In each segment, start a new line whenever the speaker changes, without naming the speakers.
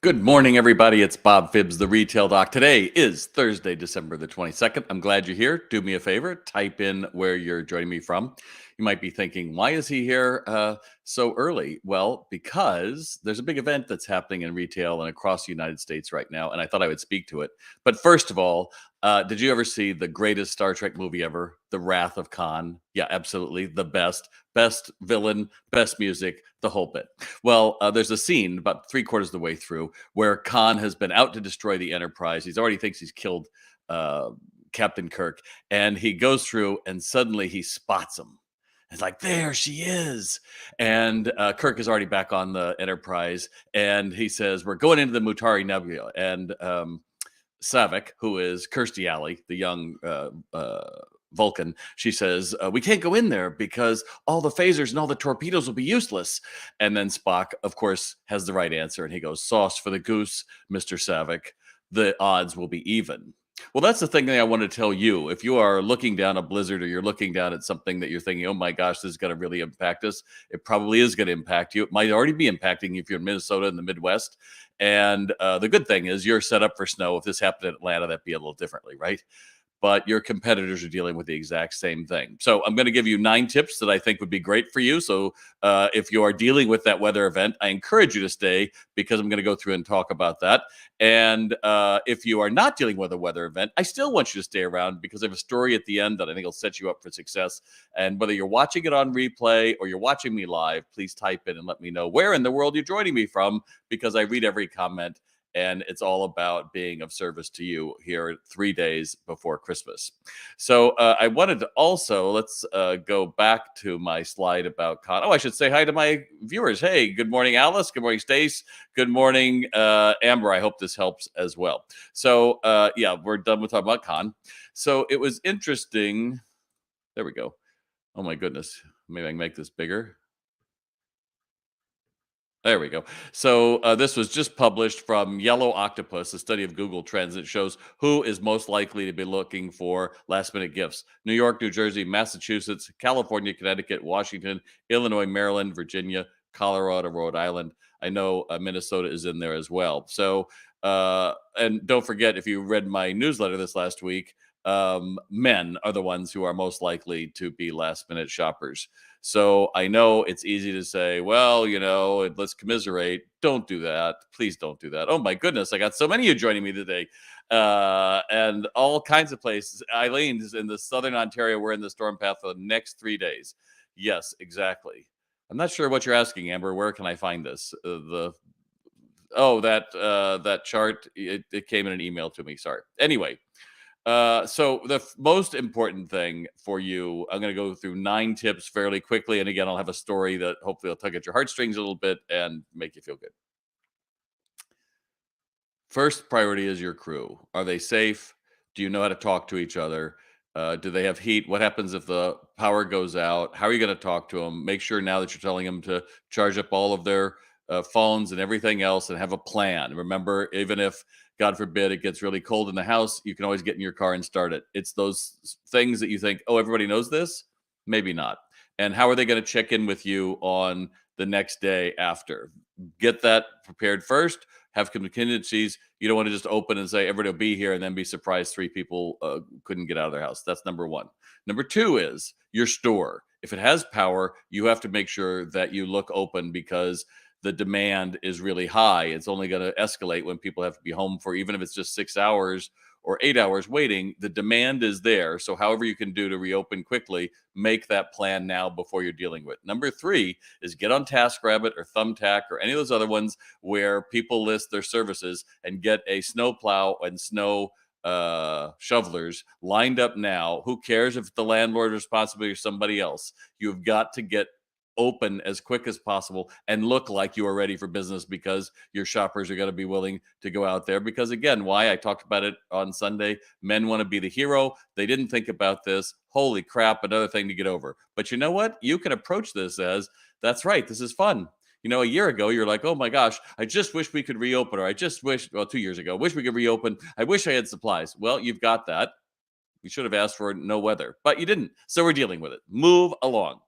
Good morning, everybody. It's Bob Phibbs, the Retail Doc. Today is Thursday, December the 22nd. I'm glad you're here. Do me a favor, type in where you're joining me from. You might be thinking, why is he here so early? Well, because there's a big event that's happening in retail and across the United States right now, and I thought I would speak to it. But first of all, did you ever see the greatest Star Trek movie ever, The Wrath of Khan? Yeah, absolutely. The best villain, best music, the whole bit. Well, there's a scene about three-quarters of the way through where Khan has been out to destroy the Enterprise. He's already thinks he's killed uh, Captain Kirk, and he goes through, and suddenly he spots him. It's like, there she is. And Kirk is already back on the Enterprise, and he says, we're going into the Mutari Nebula. And Savick, who is Kirstie Alley, the young Vulcan, she says, we can't go in there because all the phasers and all the torpedoes will be useless. And then Spock, of course, has the right answer. And he goes, sauce for the goose, Mr. Savick. The odds will be even. Well, that's the thing that I want to tell you. If you are looking down a blizzard or you're looking down at something that you're thinking, oh my gosh, this is going to really impact us, it probably is going to impact you. It might already be impacting you if you're in Minnesota in the Midwest. And the good thing is you're set up for snow. If this happened in Atlanta, that'd be a little differently, right? But your competitors are dealing with the exact same thing. So I'm going to give you 9 tips that I think would be great for you. So if you are dealing with that weather event, I encourage you to stay because I'm going to go through and talk about that. And if you are not dealing with a weather event, I still want you to stay around because I have a story at the end that I think will set you up for success. And whether you're watching it on replay or you're watching me live, please type in and let me know where in the world you're joining me from because I read every comment and it's all about being of service to you here 3 days before Christmas. So I wanted to also, let's go back to my slide about Khan. Oh, I should say hi to my viewers. Hey, good morning, Alice. Good morning, Stace. Good morning, Amber. I hope this helps as well. So yeah, we're done with talking about Khan. So it was interesting. There we go. Oh my goodness. Maybe I can make this bigger. There we go. So this was just published from Yellow Octopus, a study of Google Trends that shows who is most likely to be looking for last minute gifts. New York, New Jersey, Massachusetts, California, Connecticut, Washington, Illinois, Maryland, Virginia, Colorado, Rhode Island. I know Minnesota is in there as well. So, and don't forget, if you read my newsletter this last week, men are the ones who are most likely to be last minute shoppers. So I know it's easy to say, well, let's commiserate. Don't do that. Please don't do that. Oh my goodness, I got so many of you joining me today. And all kinds of places. Eileen is in the southern Ontario. We're in the storm path for the next 3 days. Yes, exactly. I'm not sure what you're asking, Amber. Where can I find this? That chart. It came in an email to me. Sorry. Anyway, so the most important thing for you, I'm going to go through 9 tips fairly quickly. And again, I'll have a story that hopefully will tug at your heartstrings a little bit and make you feel good. First priority is your crew. Are they safe? Do you know how to talk to each other? Do they have heat? What happens if the power goes out? How are you going to talk to them? Make sure now that you're telling them to charge up all of their phones and everything else and have a plan. Remember, even if, God forbid, it gets really cold in the house, you can always get in your car and start it. It's those things that you think, oh, everybody knows this? Maybe not. And how are they going to check in with you on the next day after? Get that prepared first, have contingencies. You don't want to just open and say everybody will be here and then be surprised 3 people couldn't get out of their house. That's number 1. Number 2 is your store. If it has power, you have to make sure that you look open because the demand is really high. It's only going to escalate when people have to be home for, even if it's just 6 hours or 8 hours waiting, the demand is there. So however you can do to reopen quickly, make that plan now before you're dealing with. Number 3 is get on TaskRabbit or Thumbtack or any of those other ones where people list their services and get a snowplow and snow shovelers lined up now. Who cares if the landlord responsibility or somebody else? You've got to get open as quick as possible and look like you are ready for business because your shoppers are going to be willing to go out there. Because again, why I talked about it on Sunday, men want to be the hero. They didn't think about this. Holy crap, another thing to get over. But you know what? You can approach this as, that's right, this is fun. A year ago, you're like, oh my gosh, I just wish we could reopen, or I just wish, well, 2 years ago, wish we could reopen. I wish I had supplies. Well, you've got that. We should have asked for no weather, but you didn't. So we're dealing with it. Move along.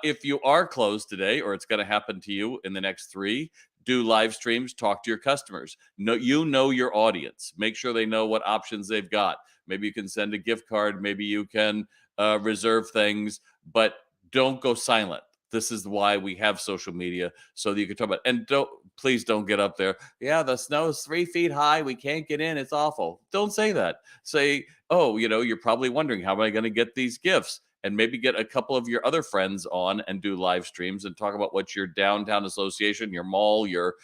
If you are closed today, or it's going to happen to you in the next 3, do live streams, talk to your customers. Know your audience. Make sure they know what options they've got. Maybe you can send a gift card. Maybe you can reserve things, but don't go silent. This is why we have social media so that you can talk about. And please don't get up there. Yeah, the snow is 3 feet high. We can't get in. It's awful. Don't say that. Say, oh, you're probably wondering, how am I going to get these gifts? And maybe get a couple of your other friends on and do live streams and talk about what your downtown association, your mall, your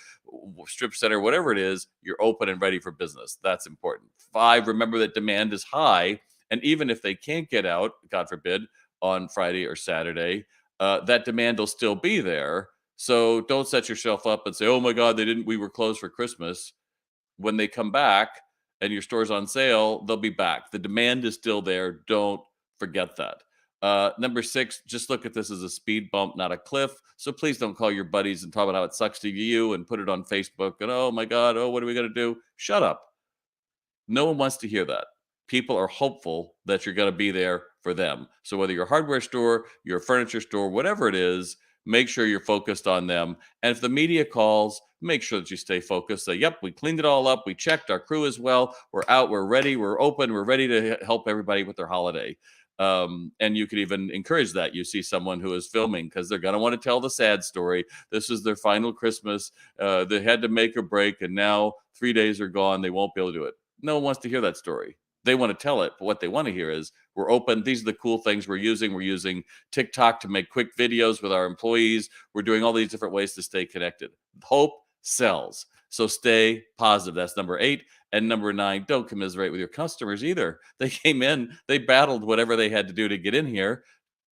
strip center, whatever it is, you're open and ready for business. That's important. 5, remember that demand is high. And even if they can't get out, God forbid, on Friday or Saturday, that demand will still be there. So don't set yourself up and say, oh my God, we were closed for Christmas. When they come back and your store's on sale, they'll be back. The demand is still there. Don't forget that. Number 6, just look at this as a speed bump, not a cliff. So please don't call your buddies and talk about how it sucks to you and put it on Facebook and, oh my God, oh, what are we going to do? Shut up. No one wants to hear that. People are hopeful that you're going to be there for them. So whether you're a hardware store, you're a furniture store, whatever it is, make sure you're focused on them. And if the media calls, make sure that you stay focused. Say, yep, we cleaned it all up. We checked our crew as well. We're out. We're ready. We're open. We're ready to help everybody with their holiday. And you could even encourage that. You see someone who is filming because they're going to want to tell the sad story. This is their final Christmas. They had to make a break, and now 3 days are gone. They won't be able to do it. No one wants to hear that story. They want to tell it, but what they want to hear is, we're open. These are the cool things we're using. We're using TikTok to make quick videos with our employees. We're doing all these different ways to stay connected. Hope sells. So stay positive. That's number 8. And number 9, don't commiserate with your customers either. They came in, they battled whatever they had to do to get in here.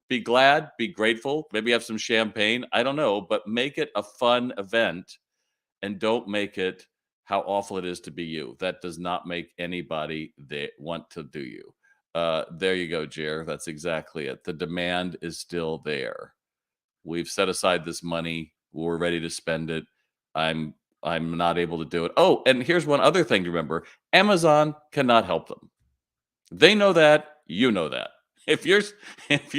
Be glad, be grateful, maybe have some champagne. I don't know, but make it a fun event and don't make it how awful it is to be you. That does not make anybody they want to do you. There you go, Jer. That's exactly it. The demand is still there. We've set aside this money. We're ready to spend it. I'm not able to do it. Oh, and here's one other thing to remember. Amazon cannot help them. They know that, you know that. If you're if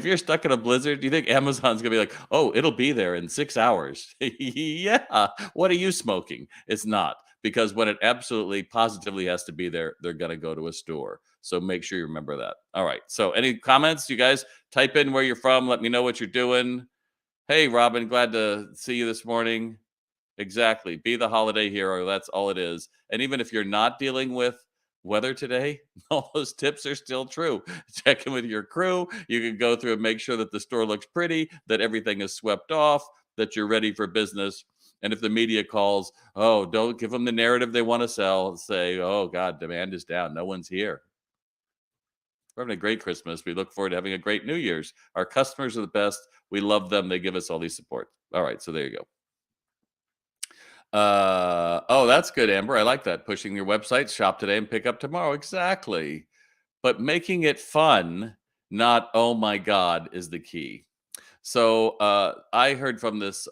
you're stuck in a blizzard, do you think Amazon's gonna be like, oh, it'll be there in 6 hours? Yeah. What are you smoking? It's not, because when it absolutely positively has to be there, they're gonna go to a store. So make sure you remember that. All right. So any comments? You guys type in where you're from. Let me know what you're doing. Hey, Robin, glad to see you this morning. Exactly. Be the holiday hero. That's all it is. And even if you're not dealing with weather today, all those tips are still true. Check in with your crew. You can go through and make sure that the store looks pretty, that everything is swept off, that you're ready for business. And if the media calls, oh, don't give them the narrative they want to sell. Say, oh, God, demand is down. No one's here. We're having a great Christmas. We look forward to having a great New Year's. Our customers are the best. We love them. They give us all these support. All right. So there you go. Oh, that's good, Amber. I like that. Pushing your website, shop today and pick up tomorrow. Exactly. But making it fun, not, oh my God, is the key. So I heard from this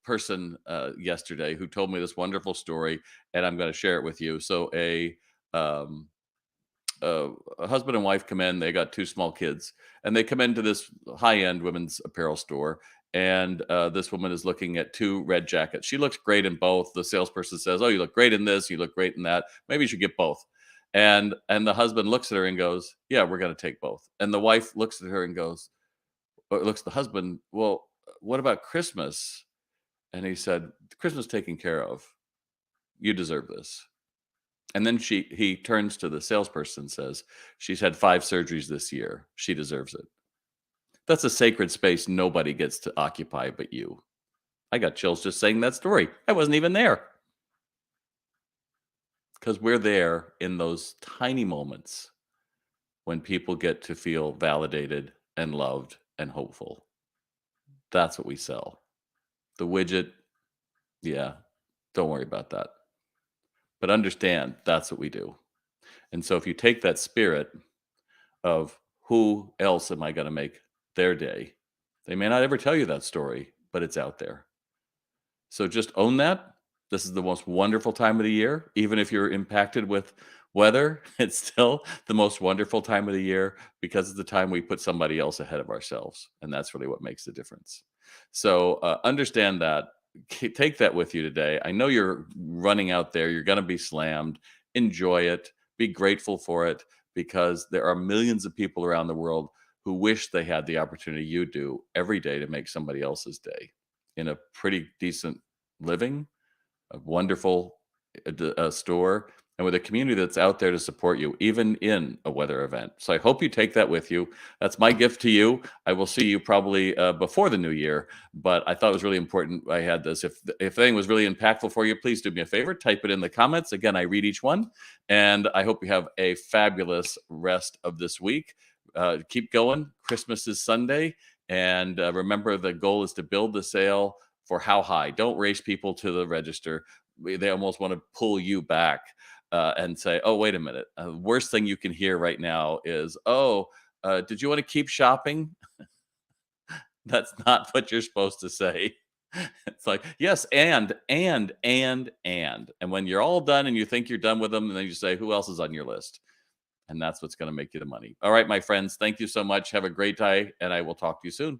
person yesterday who told me this wonderful story, and I'm going to share it with you. So um, a husband and wife come in. They got 2 small kids, and they come into this high-end women's apparel store. And this woman is looking at 2 red jackets. She looks great in both. The salesperson says, "Oh, you look great in this. You look great in that. Maybe you should get both." And the husband looks at her and goes, "Yeah, we're going to take both." And the wife looks at her and goes, or looks at the husband, "Well, what about Christmas?" And he said, "Christmas taken care of. You deserve this." And then he turns to the salesperson and says, "She's had 5 surgeries this year. She deserves it." That's a sacred space nobody gets to occupy but you. I got chills just saying that story. I wasn't even there. Because we're there in those tiny moments when people get to feel validated and loved and hopeful. That's what we sell. The widget, yeah, don't worry about that. But understand that's what we do. And so if you take that spirit of, who else am I going to make their day? They may not ever tell you that story, but it's out there. So just own that. This is the most wonderful time of the year. Even if you're impacted with weather, it's still the most wonderful time of the year, because it's the time we put somebody else ahead of ourselves. And that's really what makes the difference. So understand that. take that with you today. I know you're running out there, you're going to be slammed. Enjoy it, be grateful for it, because there are millions of people around the world who wish they had the opportunity you do every day to make somebody else's day in a pretty decent living, a wonderful store, and with a community that's out there to support you, even in a weather event. So I hope you take that with you. That's my gift to you. I will see you probably before the new year, but I thought it was really important. I had this. If anything was really impactful for you, please do me a favor, type it in the comments. Again, I read each one, and I hope you have a fabulous rest of this week. Keep going. Christmas is Sunday, and remember the goal is to build the sale for how high. Don't race people to the register. They almost want to pull you back and say, "Oh, wait a minute." Worst thing you can hear right now is, "Oh, did you want to keep shopping?" That's not what you're supposed to say. It's like, yes, and when you're all done and you think you're done with them, and then you say, "Who else is on your list?" And that's what's going to make you the money. All right, my friends, thank you so much. Have a great day, and I will talk to you soon.